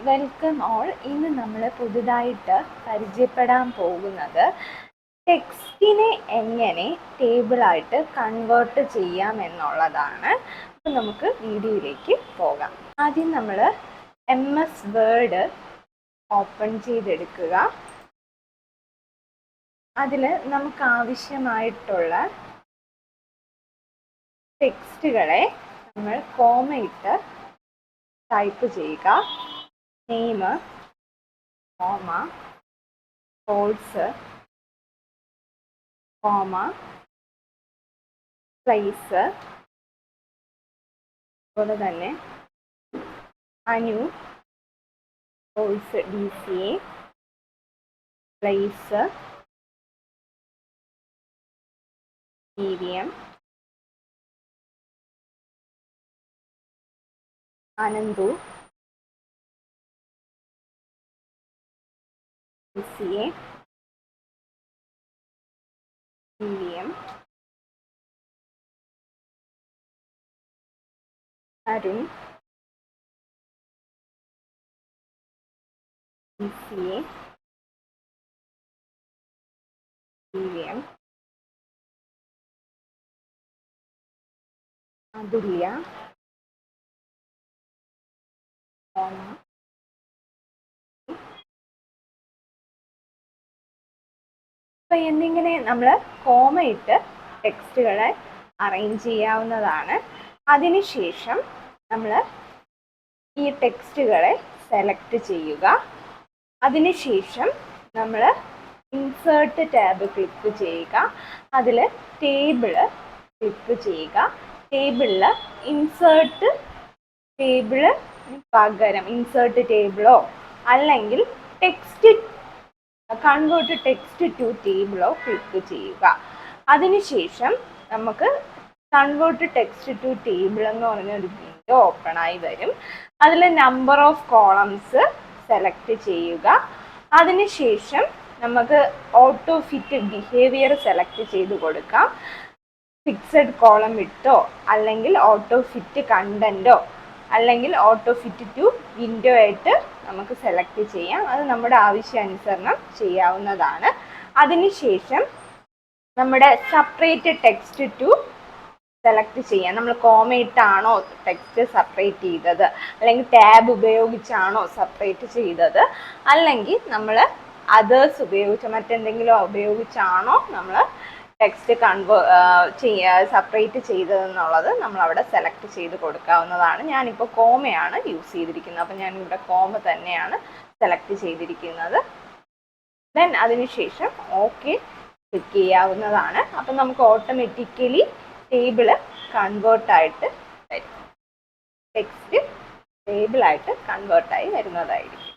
Welcome all. ഇന്ന് നമ്മൾ പുതുതായിട്ട് പരിചയപ്പെടാൻ പോകുന്നത് ടെക്സ്റ്റിനെ എങ്ങനെ ടേബിളായിട്ട് കൺവേർട്ട് ചെയ്യാം എന്നുള്ളതാണ്. അപ്പോൾ നമുക്ക് വീഡിയോയിലേക്ക് പോകാം. ആദ്യം നമ്മൾ MS വേർഡ് ഓപ്പൺ ചെയ്തെടുക്കുക. അതിൽ നമുക്ക് ആവശ്യമായിട്ടുള്ള ടെക്സ്റ്റുകളെ നമ്മൾ കോമയിട്ട് ടൈപ്പ് ചെയ്യുക. Name, comma, course, comma, place, അതുപോലെ തന്നെ Anu, course DCA, place, medium, Ananthu, DCA, medium, Arun, DCA, medium, Athulya, comma, അപ്പോൾ എന്നിങ്ങനെ നമ്മൾ കോമയിട്ട് ടെക്സ്റ്റുകളെ അറേഞ്ച് ചെയ്യാവുന്നതാണ്. അതിനുശേഷം നമ്മൾ ഈ ടെക്സ്റ്റുകളെ സെലക്ട് ചെയ്യുക. അതിനുശേഷം നമ്മൾ ഇൻസേർട്ട് ടാബ് ക്ലിക്ക് ചെയ്യുക. അതിൽ ടേബിള് ക്ലിക്ക് ചെയ്യുക. ടേബിളിൽ ഇൻസേർട്ട് ടേബിള് പകരം ഇൻസേർട്ട് ടേബിളോ അല്ലെങ്കിൽ ടെക്സ്റ്റ് കൺവേർട്ട് ടെക്സ്റ്റ് ടു ടേബിളോ ക്ലിക്ക് ചെയ്യുക. അതിനുശേഷം നമുക്ക് കൺവേർട്ട് ടെക്സ്റ്റ് ടു ടേബിൾ എന്ന് പറഞ്ഞൊരു വിൻഡോ ഓപ്പൺ ആയി വരും. അതിൽ നമ്പർ ഓഫ് കോളംസ് സെലക്ട് ചെയ്യുക. അതിനുശേഷം നമുക്ക് ഓട്ടോ ഫിറ്റ് ബിഹേവിയർ സെലക്ട് ചെയ്ത് കൊടുക്കാം. ഫിക്സഡ് കോളം ഇട്ടോ അല്ലെങ്കിൽ ഓട്ടോ ഫിറ്റ് കണ്ടന്റോ അല്ലെങ്കിൽ ഓട്ടോ ഫിറ്റ് ടു വിൻഡോ ആയിട്ട് നമുക്ക് സെലക്ട് ചെയ്യാം. അത് നമ്മുടെ ആവശ്യാനുസരണം ചെയ്യാവുന്നതാണ്. അതിനുശേഷം നമ്മുടെ സെപ്പറേറ്റ് ടെക്സ്റ്റ് ടു സെലക്ട് ചെയ്യാം. നമ്മൾ കോമയിട്ടാണോ ടെക്സ്റ്റ് സെപ്പറേറ്റ് ചെയ്തത്, അല്ലെങ്കിൽ ടാബ് ഉപയോഗിച്ചാണോ സെപ്പറേറ്റ് ചെയ്തത്, അല്ലെങ്കിൽ നമ്മൾ അതേഴ്സ് ഉപയോഗിച്ച് മറ്റെന്തെങ്കിലും ഉപയോഗിച്ചാണോ നമ്മൾ ടെക്സ്റ്റ് സെപ്പറേറ്റ് ചെയ്തതെന്നുള്ളത് നമ്മളവിടെ സെലക്ട് ചെയ്ത് കൊടുക്കാവുന്നതാണ്. ഞാനിപ്പോൾ കോമയാണ് യൂസ് ചെയ്തിരിക്കുന്നത്, അപ്പം ഞാനിവിടെ കോമ തന്നെയാണ് സെലക്ട് ചെയ്തിരിക്കുന്നത്. ദെൻ അതിനുശേഷം ഓക്കെ ക്ലിക്ക് ചെയ്യാവുന്നതാണ്. അപ്പം നമുക്ക് ഓട്ടോമാറ്റിക്കലി ടേബിള് കൺവേർട്ടായിട്ട് വരും. ടെക്സ്റ്റ് ടേബിളായിട്ട് കൺവേർട്ടായി വരുന്നതായിരിക്കും.